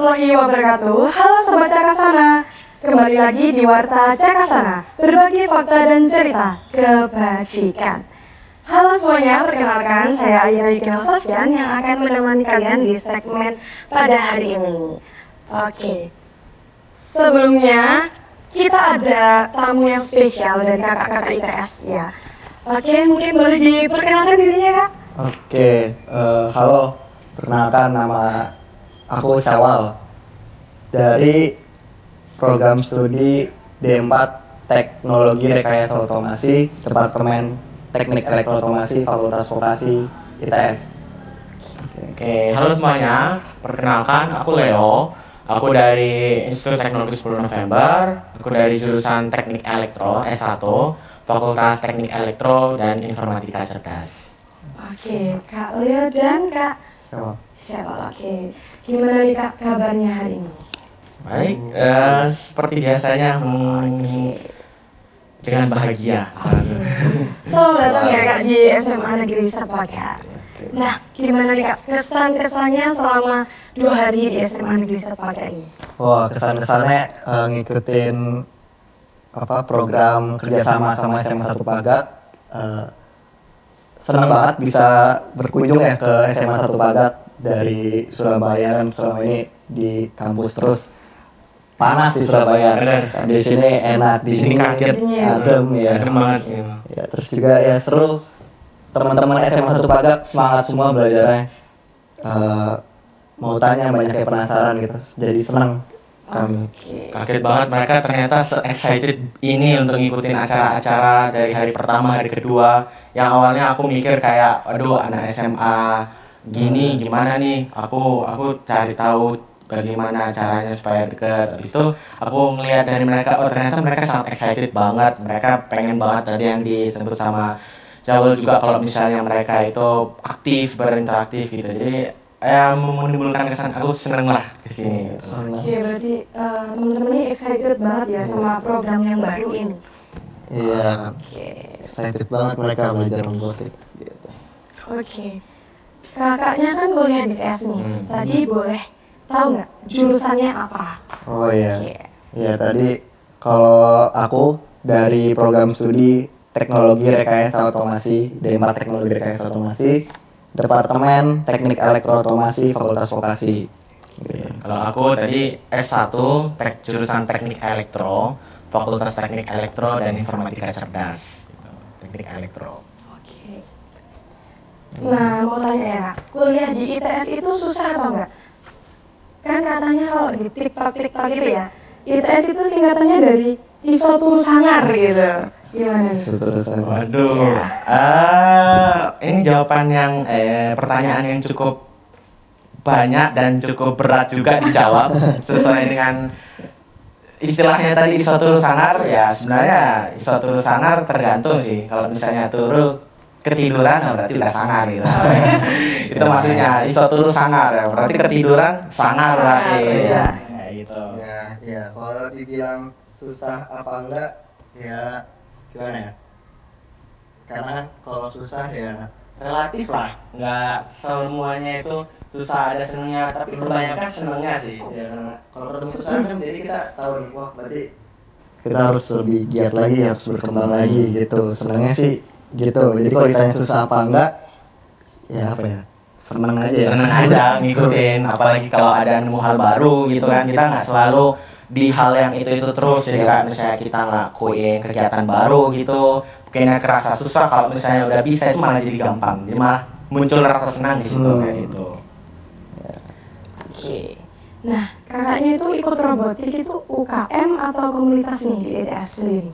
warahmatullahi wabarakatuh. Halo Sobat Cakasana, kembali lagi di Warta Cakasana, berbagi fakta dan cerita kebajikan. Halo semuanya, perkenalkan saya Aira Yukino Sofyan yang akan menemani kalian di segmen pada hari ini. Oke, sebelumnya kita ada tamu yang spesial dari kakak-kakak ITS ya. Oke, mungkin boleh diperkenalkan dirinya Kak? Oke, halo, perkenalkan nama aku Syawal dari program studi D4 Teknologi Rekayasa Otomasi, Departemen Teknik Elektrootomasi, Fakultas Vokasi ITS. Oke, halo semuanya, perkenalkan aku Leo. Aku dari Institut Teknologi 10 November, aku dari jurusan Teknik Elektro S1, Fakultas Teknik Elektro dan Informatika Cerdas. Oke, Kak Leo dan Kak Syawal. Oke, gimana nih Kak kabarnya hari ini? Baik, seperti biasanya dengan bahagia. Selamat datang ya Kak di SMA Negeri 1 Kak. Nah, gimana nih Kak kesan-kesannya selama 2 hari di SMA Negeri 1 Kak ini? Wah, kesan-kesannya ngikutin program kerjasama sama SMA 1 Pagat. Senang banget bisa berkunjung ya ke SMA 1 Pagat dari Surabaya, kan selama ini di kampus terus panas di Surabaya. Di sini enak, di sini kaget, adem ya. Adem banget gitu. Ya, terus juga ya seru. Teman-teman SMA 1 Pagat semangat semua belajarnya. Mau tanya banyak yang penasaran gitu. Jadi senang kami. Kaget banget mereka ternyata se-excited ini untuk ngikutin acara-acara dari hari pertama, hari kedua. Yang awalnya aku mikir kayak, aduh anak SMA gini gimana nih? Aku cari tahu bagaimana caranya supaya deket. Habis itu aku ngelihat dari mereka, oh ternyata mereka sangat excited banget. Mereka pengen banget tadi yang disebut sama Jawel juga kalau misalnya mereka itu aktif, berinteraktif gitu. Jadi menimbulkan kesan aku seneng lah di sini. Gitu. Oke, berarti teman-teman ini excited banget ya sama program yang baru ini. Iya, excited banget mereka belajar robotik. Gitu. Oke, kakaknya kan kuliah di TS nih. Tadi boleh tahu nggak jurusannya apa? Oh iya, ya tadi kalau aku dari program studi Teknologi Rekayasa Otomasi, D4 Teknologi Rekayasa Otomasi, Departemen Teknik Elektrootomasi, Fakultas Vokasi. Kalau aku tadi S1 jurusan Teknik Elektro, Fakultas Teknik Elektro dan Informatika Cerdas. Teknik Elektro. Oke. Nah, mau tanya ya Kak, kuliah di ITS itu susah atau enggak? Kan katanya kalau di TikTok gitu ya, ITS itu singkatannya dari Isotul Sangar gitu. Gimana nih? Waduh, ini jawaban yang pertanyaan yang cukup banyak dan cukup berat juga dijawab sesuai dengan istilahnya tadi Isotul Sangar. Ya sebenarnya Isotul Sangar tergantung sih. Kalau misalnya turu ketiduran berarti udah sangar gitu. Itu maksudnya Isotul Sangar ya, berarti ketiduran sangar berarti. Ya, gitu. Ya, kalau dibilang susah apa enggak, ya gimana ya? Karena kan kalau susah ya Relatif lah, nggak semuanya itu susah ada senengnya, tapi kebanyakan senengnya sih. Ya karena kalau ketemu susah kan jadi kita tahu nih, wah berarti kita harus lebih giat lagi, harus berkembang lagi gitu. Senengnya sih gitu. Jadi kalau ditanya susah apa enggak, ya apa ya? Seneng aja. Seneng aja ngikutin, apalagi kalau ada nemu hal baru gitu kan. Kita nggak selalu di hal yang itu terus. Jadi kayak misalnya kita ngelakuin kegiatan baru gitu, kayaknya kerasa susah, kalau misalnya udah bisa itu malah jadi gampang. Jadi malah muncul rasa senang di situ kayak gitu. Oke. Nah, kakaknya itu ikut robotik itu UKM atau komunitas nih di ITS sendiri?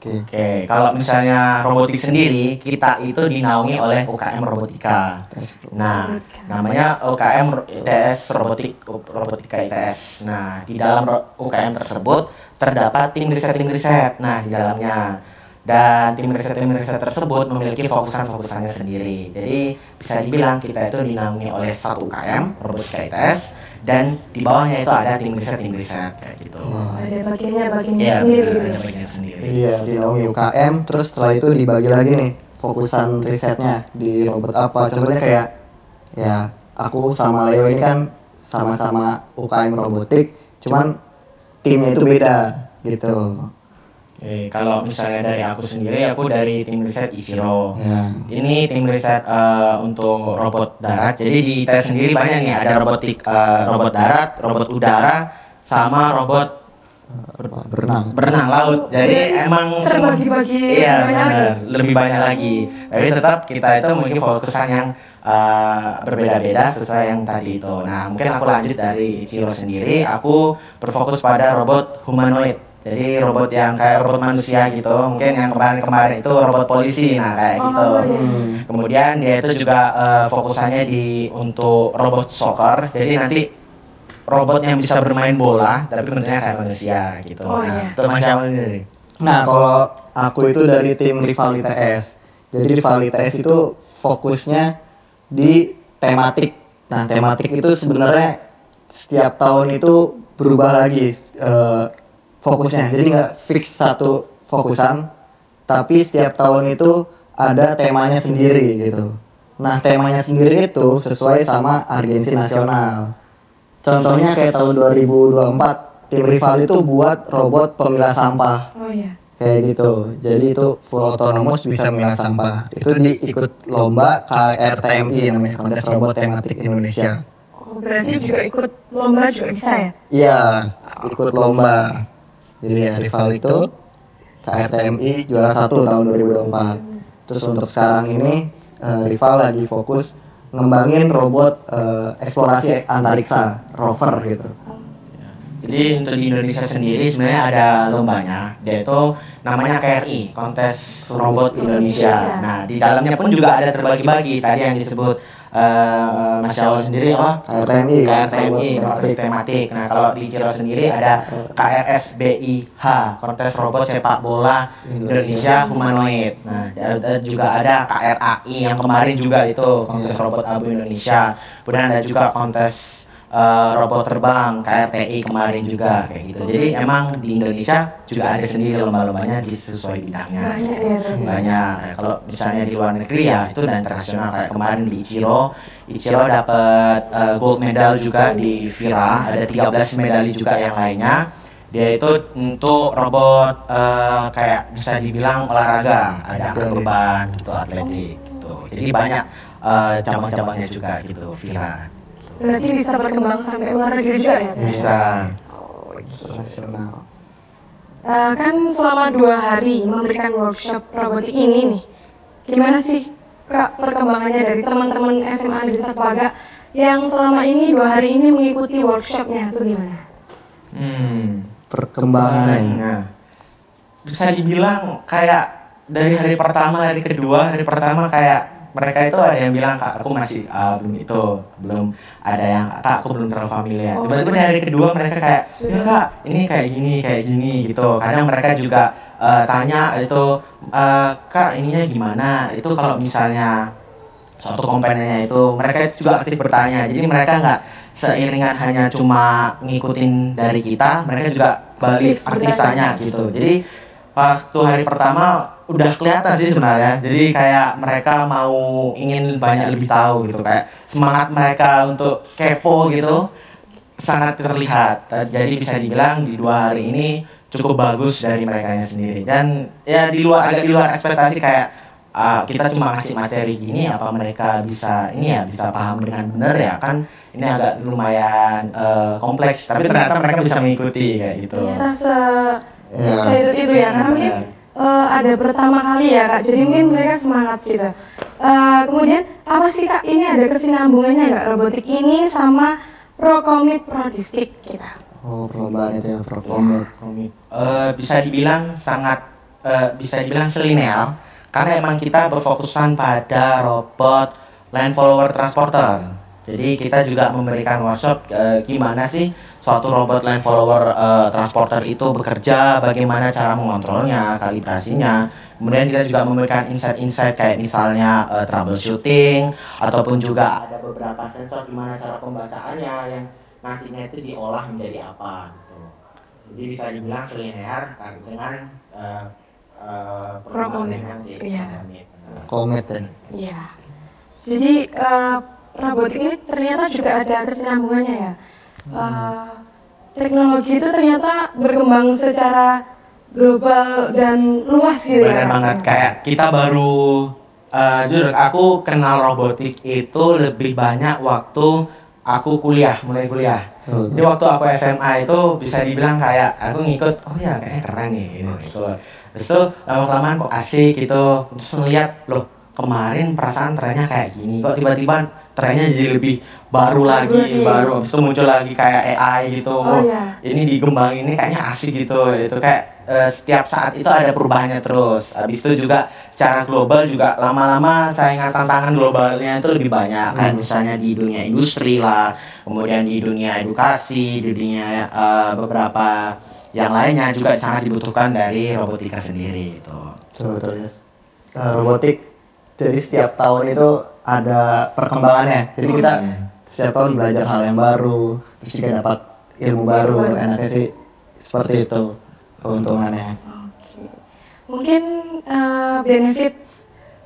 Oke, kalau misalnya robotik sendiri, kita itu dinaungi oleh UKM Robotika. Nah, namanya UKM ITS Robotika ITS. Nah, di dalam UKM tersebut terdapat tim riset. Nah, di dalamnya. Dan tim riset tersebut memiliki fokusannya sendiri. Jadi bisa dibilang kita itu dinaungi oleh satu UKM Robotika ITS, dan di bawahnya itu ada tim riset kayak gitu. Ada bagiannya sendiri gitu. Ada bagiannya sendiri. Iya, dinaungi UKM, terus setelah itu dibagi lagi nih fokusan risetnya di robot apa. Contohnya kayak ya aku sama Leo ini kan sama-sama UKM robotik, cuman timnya itu beda gitu. Oke, kalau misalnya dari aku sendiri, aku dari tim riset Ichiro. Ya. Ini tim riset untuk robot darat. Jadi di ITS sendiri banyak nih, ada robot darat, robot udara, sama robot berenang laut. Jadi emang terbagi-bagi iya banyak lagi. benar, lebih banyak lagi. Tapi tetap kita itu mungkin fokusan yang berbeda-beda sesuai yang tadi itu. Nah, mungkin aku lanjut dari Ichiro sendiri. Aku berfokus pada robot humanoid. Jadi robot yang kayak robot manusia gitu. Mungkin yang kemarin itu robot polisi. Nah, kayak gitu. Kemudian dia itu juga fokusannya untuk robot soccer. Jadi nanti robot yang bisa bermain bola tapi bentuknya kayak manusia gitu. Nah, itu Mas Syamal ini. Nah, kalau aku itu dari tim Rival ITS. Jadi Rival ITS itu fokusnya di tematik. Nah, tematik itu sebenarnya setiap tahun itu berubah lagi fokusnya. Jadi nggak fix satu fokusan, tapi setiap tahun itu ada temanya sendiri gitu. Nah, temanya sendiri itu sesuai sama urgensi nasional. Contohnya kayak tahun 2024, tim Rival itu buat robot pemilah sampah. Oh iya. Kayak gitu. Jadi itu full autonomous bisa memilah sampah. Itu diikut lomba KRTMI namanya, kontes robot tematik Indonesia. Oh, berarti juga ikut lomba juga bisa ya? Iya, ikut lomba. Jadi ya, Rival itu KRTMI juara 1 tahun 2024. Terus untuk sekarang ini Rival lagi fokus ngembangin robot eksplorasi antariksa rover gitu. Jadi untuk di Indonesia sendiri sebenarnya ada lombanya, dia itu namanya KRI, Kontes Robot Indonesia. Nah, di dalamnya pun juga ada terbagi-bagi. Tadi yang disebut Mas Syaul sendiri apa? KRTMI, robot tematik. Nah, kalau di Ciro sendiri ada KRSBIH, Kontes Robot Sepak Bola Indonesia Humanoid. Nah, juga ada KRAI yang kemarin juga itu Kontes Robot Abu Indonesia. Kemudian ada juga kontes robot terbang KRTI kemarin juga kayak gitu. Jadi emang di Indonesia juga ada sendiri lomba-lombanya sesuai bidangnya. Banyak. Kalau misalnya di luar negeri ya itu udah internasional, kayak kemarin di Ichiro dapat gold medal juga di Vira, ada 13 medali juga yang lainnya. Dia itu untuk robot kayak bisa dibilang olahraga, ada angkat beban, gitu, atletik gitu. Jadi banyak cabang-cabangnya juga gitu Vira. Berarti bisa berkembang sampai luar negeri juga ya? Bisa. Nasional. Kan selama 2 hari memberikan workshop robotik ini nih, gimana sih Kak perkembangannya dari teman-teman SMA Negeri 1 Paga yang selama ini 2 hari ini mengikuti workshopnya itu gimana? Perkembangannya. Bisa dibilang kayak dari hari pertama, hari kedua, hari pertama kayak mereka itu ada yang bilang Kak aku masih belum ada yang Kak aku belum terlalu familiar. Tiba-tiba dari hari kedua mereka kayak ya Kak ini kayak gini gitu. Kadang mereka juga tanya itu Kak ininya gimana. Itu kalau misalnya suatu komponennya itu mereka juga aktif bertanya. Jadi mereka nggak seiringan hanya cuma ngikutin dari kita, mereka juga balik aktif tanya gitu. Jadi waktu hari pertama udah kelihatan sih sebenarnya. Jadi kayak mereka ingin banyak lebih tahu gitu, kayak semangat mereka untuk kepo gitu sangat terlihat. Jadi bisa dibilang di 2 hari ini cukup bagus dari merekanya sendiri. Dan ya agak di luar ekspektasi, kayak kita cuma ngasih materi gini apa mereka bisa bisa paham dengan benar ya kan. Ini agak lumayan kompleks, tapi ternyata mereka bisa mengikuti kayak gitu. Ternyata itu ya, karena mungkin ada pertama kali ya Kak, jadi mungkin mereka semangat gitu. Kemudian apa sih Kak, ini ada kesinambungannya nggak robotik ini sama Prokomit Prodistik kita? Oh, perlombaan itu ya, Prokomit. Bisa dibilang selinear, karena emang kita berfokusan pada robot land follower transporter. Jadi kita juga memberikan workshop gimana sih suatu robot land follower transporter itu bekerja, bagaimana cara mengontrolnya, kalibrasinya. Kemudian kita juga memberikan insight-insight kayak misalnya troubleshooting, ataupun juga ada beberapa sensor gimana cara pembacaannya yang nantinya itu diolah menjadi apa gitu. Jadi bisa dibilang selinear dengan Prokomit. Komit ya. Iya. Jadi robotik ini ternyata juga ada kesinambungannya ya. Teknologi itu ternyata berkembang secara global dan luas gitu ya. Benar banget, kayak kita baru jujur aku kenal robotik itu lebih banyak waktu aku mulai kuliah. Jadi waktu aku SMA itu bisa dibilang kayak aku ngikut, oh ya kayaknya keren nih ini gitu. Terus tuh lama-kelamaan kok asik gitu, terus ngeliat loh kemarin perasaan trennya kayak gini, kok tiba-tiba trennya jadi lebih baru lagi, habis itu muncul lagi kayak AI gitu. Ini dikembangin ini kayaknya asik gitu. Itu kayak setiap saat itu ada perubahannya terus. Habis itu juga secara global juga lama-lama saingan tantangan globalnya itu lebih banyak. Kayak misalnya di dunia industri lah, kemudian di dunia edukasi, di dunia beberapa yang lainnya juga sangat dibutuhkan dari robotika sendiri itu. Betul ya. Robotik jadi setiap tahun itu ada perkembangannya. Jadi kita setiap tahun belajar hal yang baru, terus juga dapat ilmu baru. Enaknya sih seperti itu keuntungannya. Oke. Mungkin benefit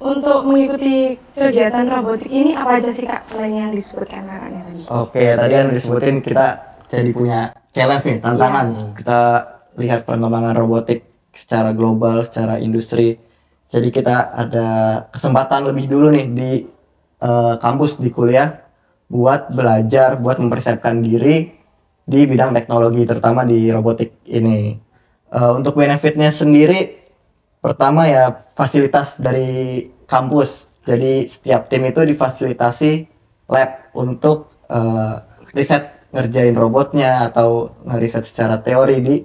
untuk mengikuti kegiatan robotik ini apa aja sih Kak selain yang disebutkan kakaknya tadi? Oke, tadi yang disebutin kita jadi punya challenge nih, tantangan. Kita lihat perkembangan robotik secara global, secara industri. Jadi kita ada kesempatan lebih dulu nih di kampus, di kuliah buat belajar, buat mempersiapkan diri di bidang teknologi, terutama di robotik ini. Untuk benefitnya sendiri, pertama ya fasilitas dari kampus. Jadi setiap tim itu difasilitasi lab untuk riset ngerjain robotnya atau ngeriset secara teori di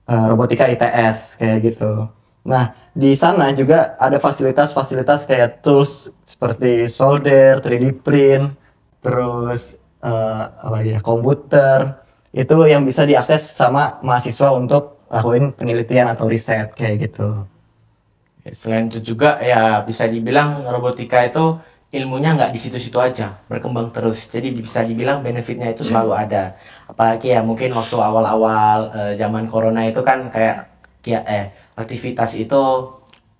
robotika ITS kayak gitu. Nah, di sana juga ada fasilitas-fasilitas kayak tools seperti solder, 3D print, terus komputer. Itu yang bisa diakses sama mahasiswa untuk lakuin penelitian atau riset kayak gitu. Selain itu juga ya bisa dibilang robotika itu ilmunya nggak di situ-situ aja, berkembang terus. Jadi bisa dibilang benefitnya itu selalu ada. Apalagi ya mungkin waktu awal-awal zaman corona itu kan kayak aktivitas itu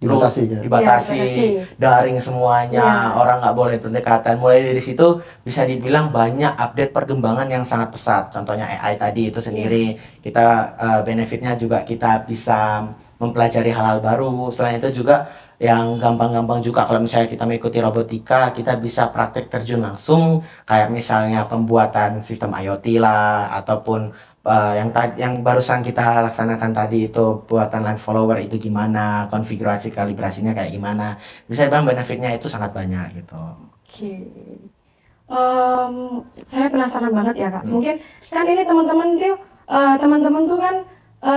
dibatasi, daring semuanya, orang nggak boleh berdekatan. Mulai dari situ bisa dibilang banyak update perkembangan yang sangat pesat. Contohnya AI tadi itu sendiri, kita benefitnya juga kita bisa mempelajari hal-hal baru. Selain itu juga yang gampang-gampang juga kalau misalnya kita mengikuti robotika, kita bisa praktek terjun langsung, kayak misalnya pembuatan sistem IoT lah, ataupun yang barusan kita laksanakan tadi itu buatan line follower itu gimana, konfigurasi kalibrasinya kayak gimana. Bisa dibilang benefitnya itu sangat banyak gitu. Oke. Saya penasaran banget ya Kak. Mungkin kan ini teman-teman tuh kan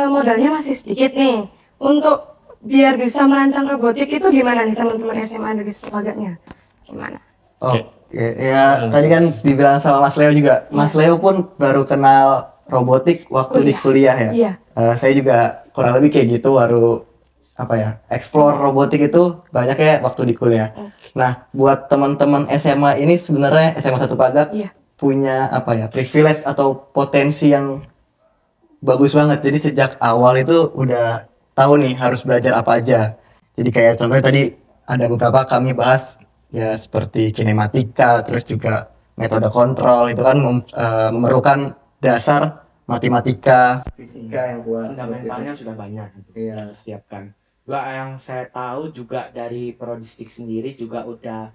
modalnya masih sedikit nih. Untuk biar bisa merancang robotik itu gimana nih teman-teman SMA Negeri Sepagaknya? Gimana? Oke, ya tadi kan dibilang sama Mas Leo juga. Mas Leo pun baru kenal robotik waktu di kuliah ya. Iya. Saya juga kurang lebih kayak gitu, baru explore robotik itu banyaknya waktu di kuliah. Nah, buat teman-teman SMA ini sebenarnya SMA 1 Pagak punya privilege atau potensi yang bagus banget. Jadi sejak awal itu udah tahu nih harus belajar apa aja. Jadi kayak contohnya tadi ada beberapa kami bahas ya seperti kinematika, terus juga metode kontrol itu kan memerlukan dasar matematika, fisika yang buat fundamentalnya sudah banyak disiapkan. Juga yang saya tahu juga dari Prodistik sendiri juga udah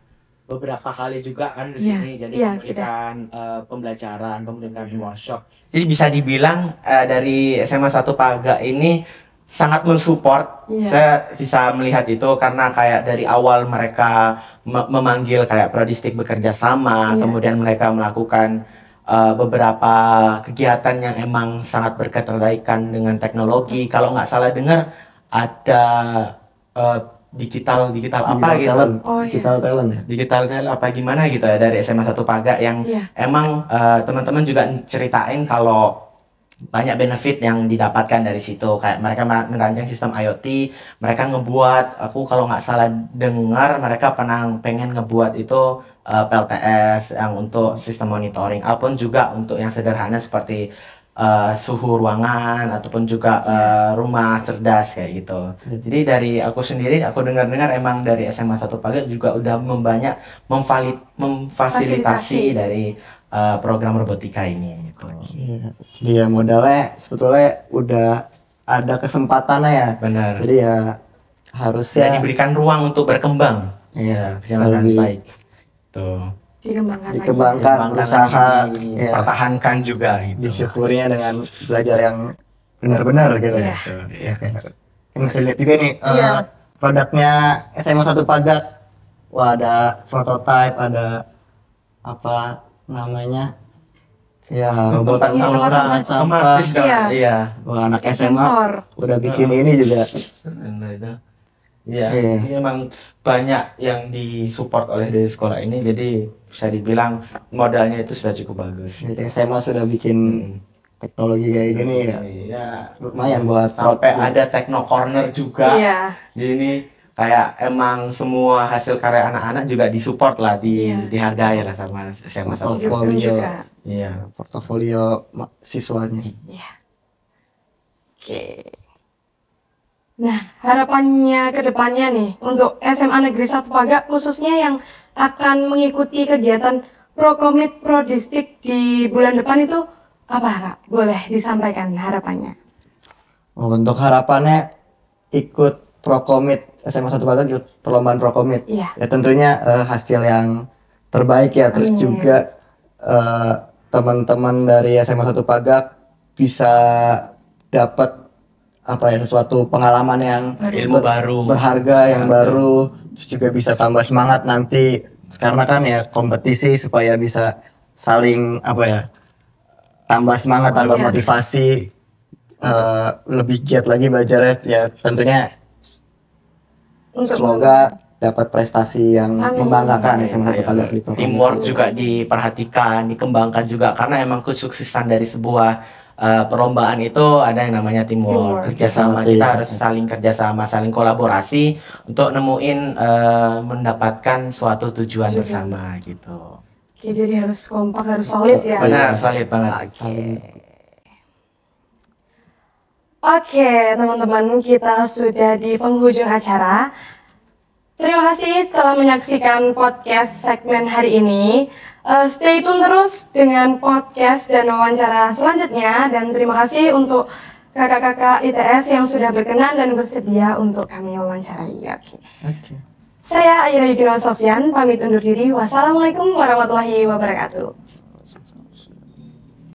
beberapa kali juga kan di sini jadi memberikan pembelajaran, memberikan workshop. Jadi bisa dibilang dari SMA 1 Pagak ini sangat mensupport. Saya bisa melihat itu karena kayak dari awal mereka memanggil kayak Prodistik bekerja sama, kemudian mereka melakukan beberapa kegiatan yang emang sangat berketerkaitan dengan teknologi. Kalau nggak salah dengar ada digital apa gitu, digital talent apa gimana gitu ya dari SMA 1 Pagak yang emang teman-teman juga ceritain kalau banyak benefit yang didapatkan dari situ. Kayak mereka merancang sistem IoT, mereka ngebuat, aku kalau nggak salah dengar mereka pengen ngebuat itu PLTS yang untuk sistem monitoring, ataupun juga untuk yang sederhana seperti suhu ruangan ataupun juga rumah cerdas kayak gitu. Jadi dari aku sendiri, aku dengar-dengar emang dari SMA 1 Pagat juga udah memfasilitasi dari program robotika ini gitu. Dia modalnya sebetulnya udah ada kesempatannya ya. Benar. Jadi ya Sudah harusnya diberikan ruang untuk berkembang. Iya, Jalan lebih baik. Tuh. dikembangkan, berusaha lagi, ya, pertahankan juga gitu. disyukurinya dengan belajar yang benar-benar gitu ya. Iya. Ini bisa lihat juga nih produknya SMA 1 Pagat. Wah, ada prototype, ada apa namanya? Ya, robot pengelolaan sampah. Iya. Wah, anak SMA Sensor. udah bikin ini juga. Iya, ini memang banyak yang disupport oleh dari sekolah ini, jadi bisa dibilang modalnya itu sudah cukup bagus. Jadi SMA sudah bikin teknologi kayak gini ya. Iya. Lumayan buat Sampai ada Techno Corner juga. Iya. Jadi ini kayak emang semua hasil karya anak-anak juga disupport lah, dihargai lah sama SMA 1. portofolio. Iya. Portofolio siswanya. Iya. Oke. Nah, harapannya ke depannya nih untuk SMA Negeri 1 Pagat khususnya yang akan mengikuti kegiatan Prokomit Prodistik di bulan depan itu apa, Kak? Boleh disampaikan harapannya? Untuk harapannya ikut Prokomit SMA 1 Pagat, ikut perlombaan Prokomit. Iya. Ya tentunya hasil yang terbaik ya. Terus juga teman-teman dari SMA 1 Pagat bisa dapat apa ya, sesuatu pengalaman yang Ilmu baru, berharga, yang baru, terus juga bisa tambah semangat nanti karena kan ya kompetisi, supaya bisa saling apa ya, tambah semangat, tambah motivasi, lebih giat lagi belajarnya ya. Tentunya semoga dapat prestasi yang membanggakan SMA 1 Pagat. Teamwork juga diperhatikan, dikembangkan juga, karena emang kesuksesan dari sebuah perlombaan itu ada yang namanya teamwork. Kerjasama, kita harus saling kerjasama, saling kolaborasi untuk nemuin mendapatkan suatu tujuan bersama gitu. Oke, jadi harus kompak, harus solid ya. Benar, solid banget. Oke, teman-teman, kita sudah di penghujung acara. Terima kasih telah menyaksikan podcast segmen hari ini. Stay tune terus dengan podcast dan wawancara selanjutnya, dan terima kasih untuk kakak-kakak ITS yang sudah berkenan dan bersedia untuk kami wawancarai. Saya Aira Yudhino Sofyan, pamit undur diri. Wassalamualaikum warahmatullahi wabarakatuh.